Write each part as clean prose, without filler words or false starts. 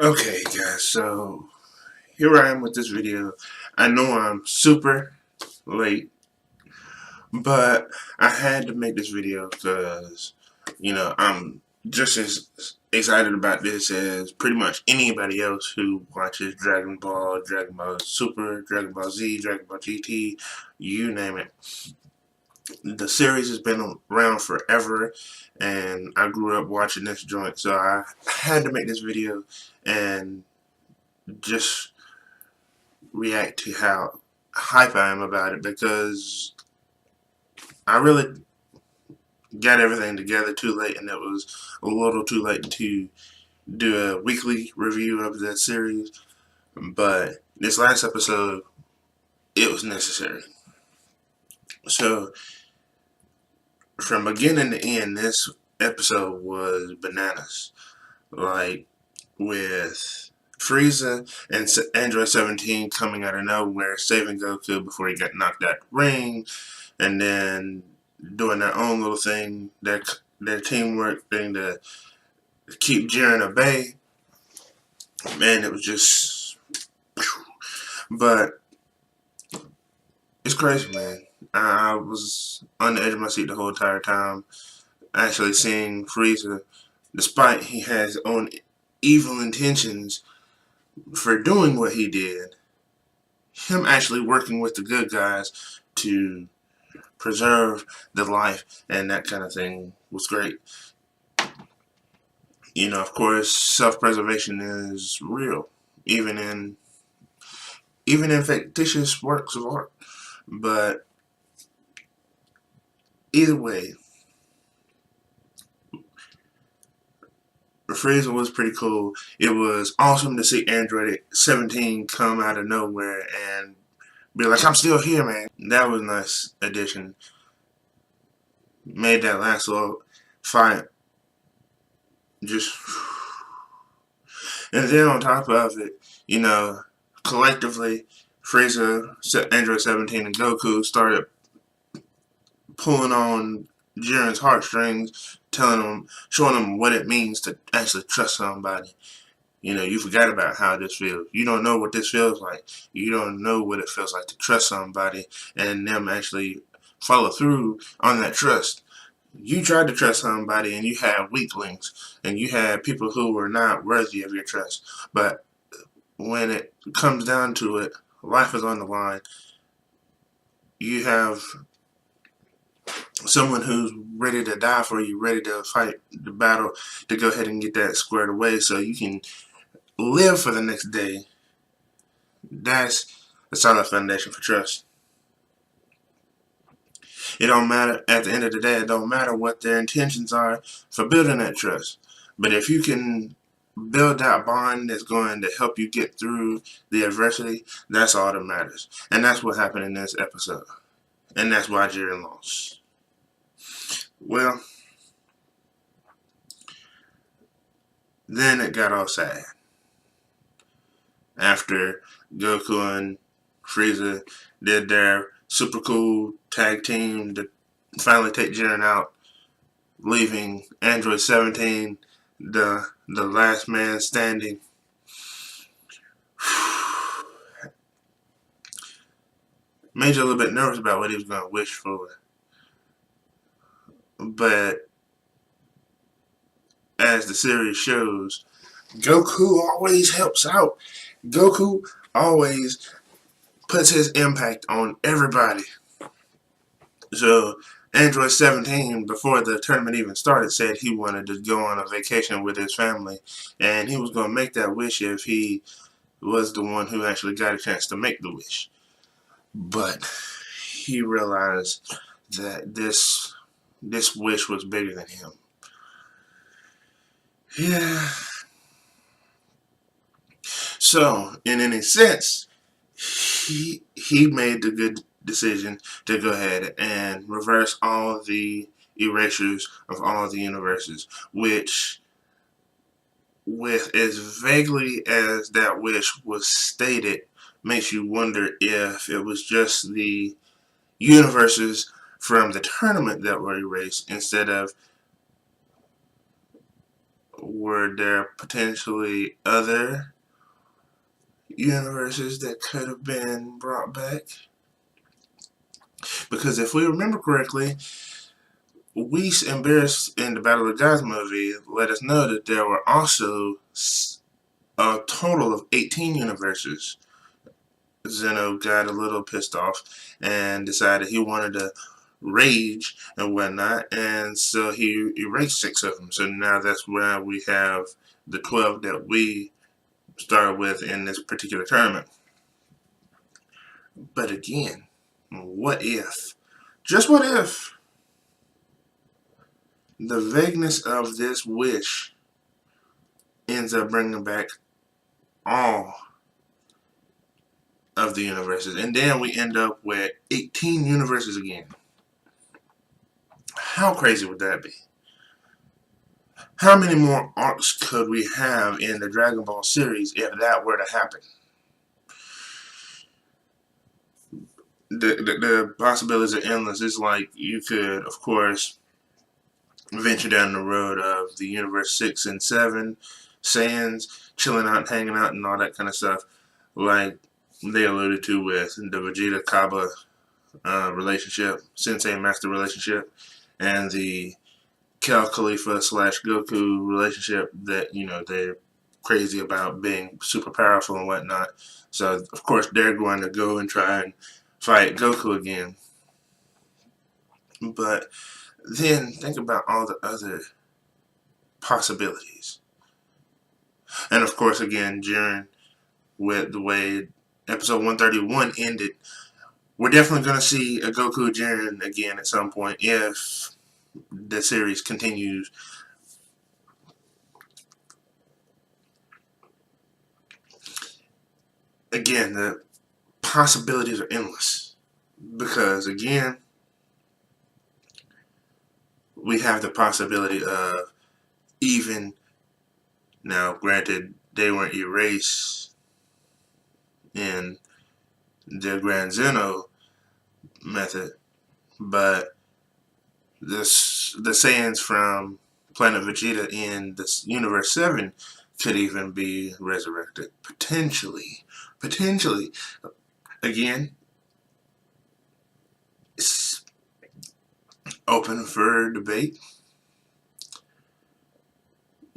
Okay guys, so here I am with this video. I know I'm super late, but I had to make this video because, I'm just as excited about this as pretty much anybody else who watches Dragon Ball, Dragon Ball Super, Dragon Ball Z, Dragon Ball GT, you name it. The series has been around forever, and I grew up watching this joint, so I had to make this video and just react to how hype I am about it, because I really got everything together too late, and it was a little too late to do a weekly review of that series. But this last episode, it was necessary. So from beginning to end, this episode was bananas. Like, with Frieza and Android 17 coming out of nowhere, saving Goku before he got knocked out the ring, and then doing their own little thing, their teamwork thing to keep Jiren at bay. Man, it was just, but it's crazy, man. I was on the edge of my seat the whole entire time, actually seeing Frieza, despite he has his own evil intentions for doing what he did, him actually working with the good guys to preserve the life and that kind of thing was great. Of course, self-preservation is real, even in fictitious works of art. But either way, Frieza was pretty cool. It was awesome to see Android 17 come out of nowhere and be like, "I'm still here, man." That was a nice addition. Made that last little fight just, and then on top of it, collectively, Frieza, Android 17, and Goku started pulling on Jiren's heartstrings, showing him what it means to actually trust somebody. You forgot about how this feels. You don't know what this feels like. You don't know what it feels like to trust somebody and them actually follow through on that trust. You tried to trust somebody and you had weaklings and you had people who were not worthy of your trust. But when it comes down to it, life is on the line. You have someone who's ready to die for you, ready to fight the battle to go ahead and get that squared away so you can live for the next day. That's a solid foundation for trust. It don't matter, at the end of the day, it don't matter what their intentions are for building that trust. But if you can build that bond that's going to help you get through the adversity, that's all that matters. And that's what happened in this episode. And that's why Jiren lost. Well, then it got all sad. After Goku and Frieza did their super cool tag team to finally take Jiren out, leaving Android 17 the last man standing. Made you a little bit nervous about what he was going to wish for. But as the series shows, Goku always helps out. Goku always puts his impact on everybody. So Android 17, before the tournament even started, said he wanted to go on a vacation with his family, and he was going to make that wish if he was the one who actually got a chance to make the wish. But he realized that this wish was bigger than him. Yeah. So, in any sense, he made the good decision to go ahead and reverse all the erasures of all the universes, which, with as vaguely as that wish was stated, makes you wonder if it was just the universes from the tournament that were erased instead of were there potentially other universes that could have been brought back? Because if we remember correctly, Whis embarrassed in the Battle of the Gods movie let us know that there were also a total of 18 universes. Zeno got a little pissed off and decided he wanted to rage and whatnot, and so he erased 6 of them. So now that's why we have the 12 that we started with in this particular tournament. But again, what if? Just what if the vagueness of this wish ends up bringing back all of the universes, and then we end up with 18 universes again? How crazy would that be? How many more arcs could we have in the Dragon Ball series if that were to happen? The possibilities are endless. It's like you could, of course, venture down the road of the Universe 6 and 7, Saiyans chilling out, hanging out, and all that kind of stuff, like they alluded to with the Vegeta Kaba relationship, Sensei Master relationship, and the Cal Khalifa slash Goku relationship that, they're crazy about being super powerful and whatnot. So, of course, they're going to go and try and fight Goku again. But then think about all the other possibilities. And, of course, again, during with the way episode 131 ended, we're definitely going to see a Goku Jiren again at some point if the series continues. Again, the possibilities are endless because, again, we have the possibility of even, now granted, they weren't erased in the Grand Zeno method, but the Saiyans from Planet Vegeta in this Universe 7 could even be resurrected. Potentially. Again, it's open for debate.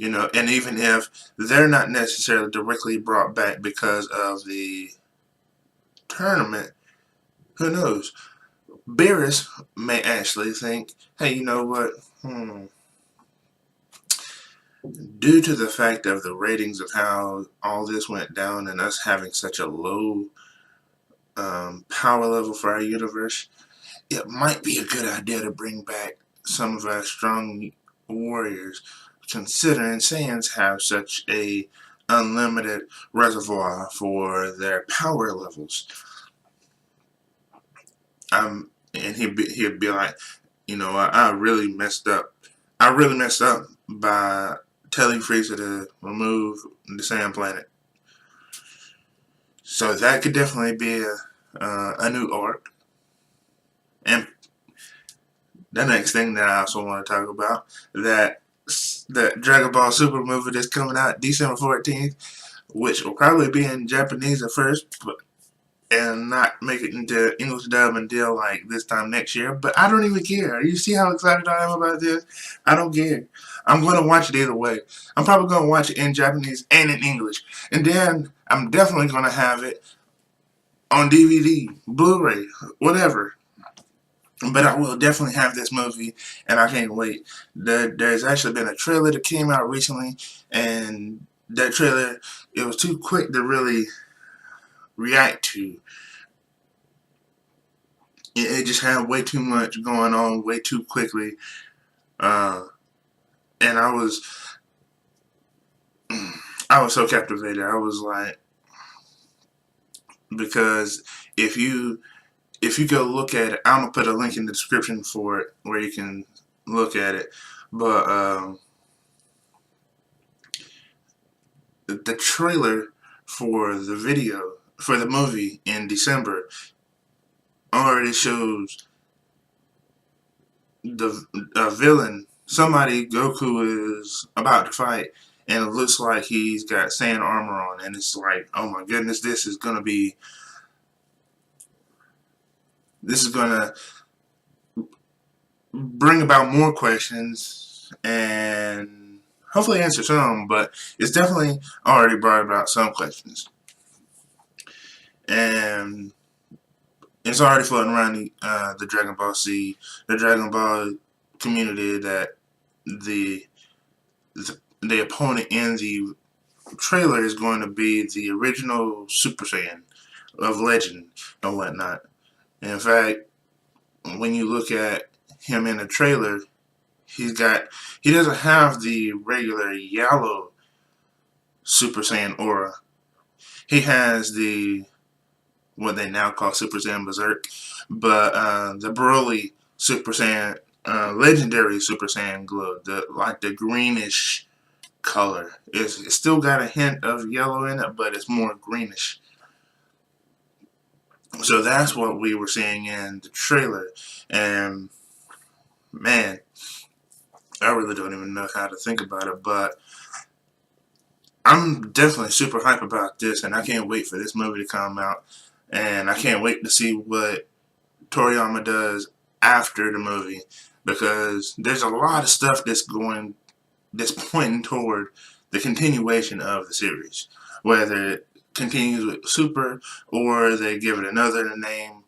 And even if they're not necessarily directly brought back because of the tournament, who knows? Beerus may actually think, hey, you know what? Due to the fact of the ratings of how all this went down and us having such a low power level for our universe, it might be a good idea to bring back some of our strong warriors, considering Saiyans have such a unlimited reservoir for their power levels. And he'd be like, I really messed up. I really messed up by telling Frieza to remove the Sand Planet. So that could definitely be a new arc. And the next thing that I also want to talk about, that Dragon Ball Super movie that's coming out December 14th, which will probably be in Japanese at first, and not make it into English dub until like this time next year. But I don't even care. You see how excited I am about this? I don't care. I'm going to watch it either way. I'm probably going to watch it in Japanese and in English. And then I'm definitely going to have it on DVD, Blu-ray, whatever. But I will definitely have this movie, and I can't wait. There's actually been a trailer that came out recently, and that trailer, it was too quick to really react to. It just had way too much going on way too quickly, and I was so captivated. I was like, because if you go look at it, I'm gonna put a link in the description for it where you can look at it. But the trailer for the movie in December already shows the villain Goku is about to fight, and it looks like he's got sand armor on, and it's like, oh my goodness, this is gonna bring about more questions and hopefully answer some, but it's definitely already brought about some questions. And it's already floating around the Dragon Ball Z, the Dragon Ball community, that the the opponent in the trailer is going to be the original Super Saiyan of Legend and whatnot. And in fact, when you look at him in the trailer, he doesn't have the regular yellow Super Saiyan aura. He has what they now call Super Saiyan Berserk, but the Broly Super Saiyan, legendary Super Saiyan glow, the greenish color. It's still got a hint of yellow in it, but it's more greenish. So that's what we were seeing in the trailer, and man, I really don't even know how to think about it, but I'm definitely super hype about this, and I can't wait for this movie to come out, and I can't wait to see what Toriyama does after the movie, because there's a lot of stuff that's pointing toward the continuation of the series, whether it continues with Super or they give it another name,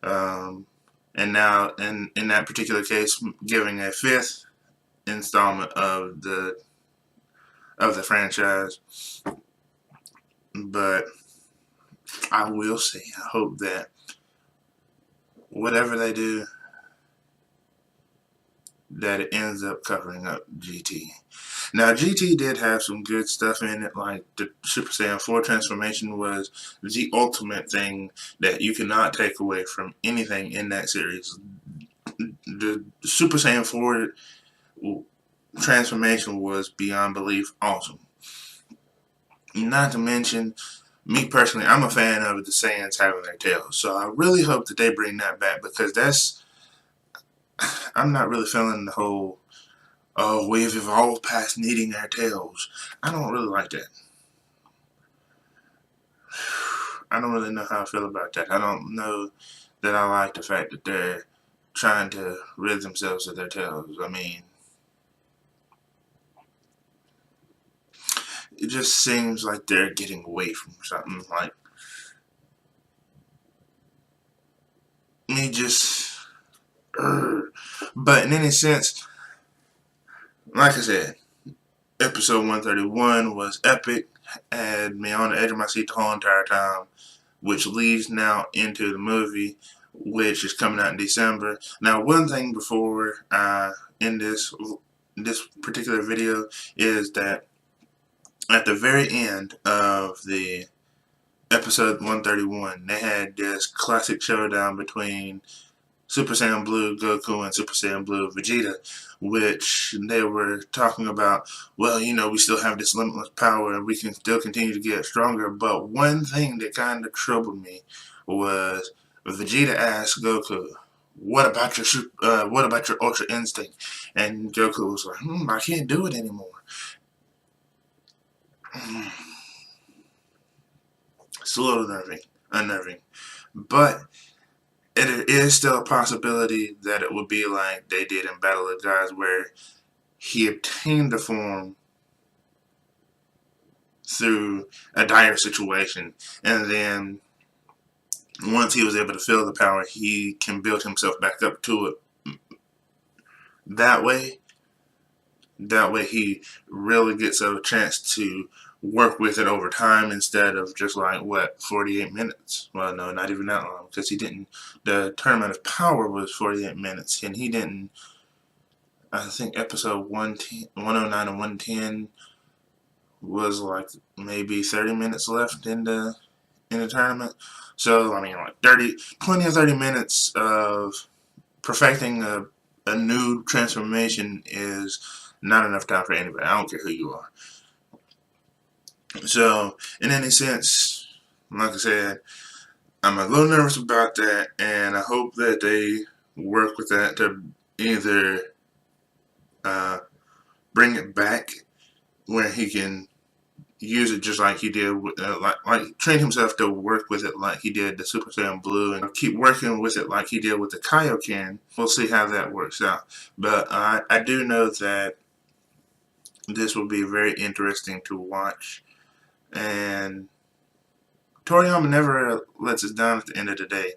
and now in that particular case, giving a fifth installment of the franchise. But I will say, I hope that whatever they do, that it ends up covering up GT. Now, GT did have some good stuff in it, like the Super Saiyan 4 transformation was the ultimate thing that you cannot take away from anything in that series. The Super Saiyan 4 transformation was beyond belief awesome. Not to mention, me personally, I'm a fan of the Saiyans having their tails, so I really hope that they bring that back, because I'm not really feeling the whole, oh, we've evolved past needing our tails. I don't really like that. I don't really know how I feel about that. I don't know that I like the fact that they're trying to rid themselves of their tails. I mean, it just seems like they're getting away from something. Like, me just, but in any sense, like I said, episode 131 was epic, had me on the edge of my seat the whole entire time, which leads now into the movie, which is coming out in December. Now, one thing before in this particular video is that at the very end of the episode 131, they had this classic showdown between Super Saiyan Blue Goku and Super Saiyan Blue Vegeta, which they were talking about, well, we still have this limitless power and we can still continue to get stronger. But one thing that kind of troubled me was Vegeta asked Goku, what about your Ultra Instinct? And Goku was like, I can't do it anymore. It's a little unnerving. But it is still a possibility that it would be like they did in Battle of the Gods, where he obtained the form through a dire situation, and then once he was able to feel the power, he can build himself back up to it. That way he really gets a chance to work with it over time, instead of just like, 48 minutes. Well, no, not even that long, because the tournament of power was 48 minutes, and he didn't, I think episode 109 and 110 was like maybe 30 minutes left in the tournament. So, I mean, like 20 or 30 minutes of perfecting a new transformation is not enough time for anybody. I don't care who you are. So, in any sense, like I said, I'm a little nervous about that, and I hope that they work with that to either bring it back where he can use it just like he did with, like train himself to work with it like he did the Super Saiyan Blue, and keep working with it like he did with the Kaioken. We'll see how that works out. But I do know that this will be very interesting to watch, and Toriyama never lets us down at the end of the day.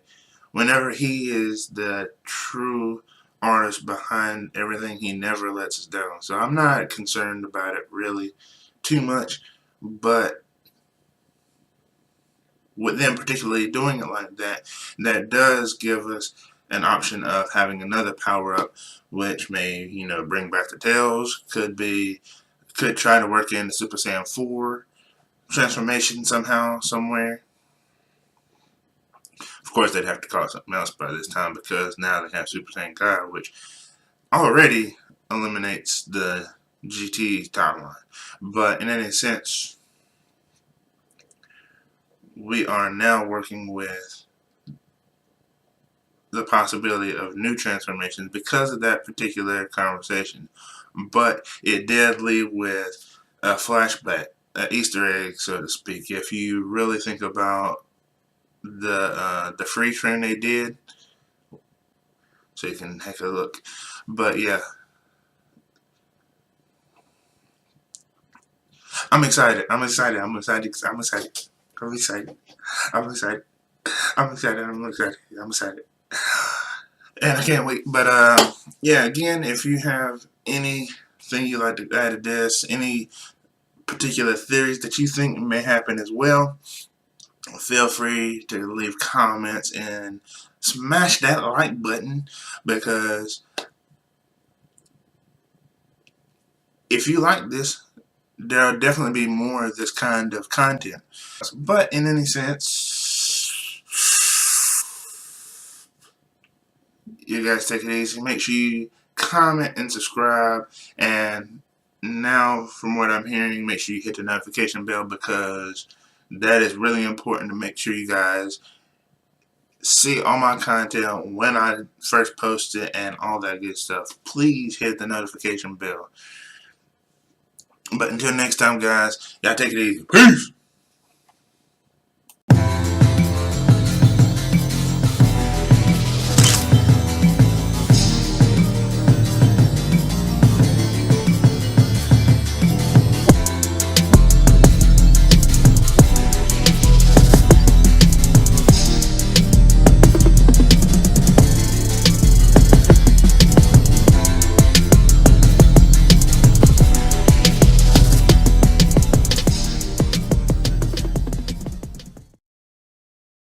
Whenever he is the true artist behind everything, he never lets us down. So I'm not concerned about it really too much, but with them particularly doing it like that, that does give us an option of having another power up, which may, you know, bring back the tails. Could try to work in the Super Saiyan 4 transformation somehow, somewhere. Of course, they'd have to call it something else by this time because now they have Super Saiyan God, which already eliminates the GT timeline. But in any sense, we are now working with the possibility of new transformations because of that particular conversation. But it did leave with a flashback, an Easter egg, so to speak. If you really think about the free train they did, so you can take a look. But yeah, I'm excited. I'm excited. I'm excited. I'm excited. I'm excited. I'm excited. I'm excited. I'm excited. I'm excited. And I can't wait. But yeah, again, if you have anything you'd like to add to this, any particular theories that you think may happen as well, feel free to leave comments and smash that like button, because if you like this, there'll definitely be more of this kind of content. But in any sense, you guys take it easy. Make sure you comment and subscribe. And now, from what I'm hearing, make sure you hit the notification bell, because that is really important to make sure you guys see all my content when I first post it and all that good stuff. Please hit the notification bell. But until next time, guys, y'all take it easy. Peace!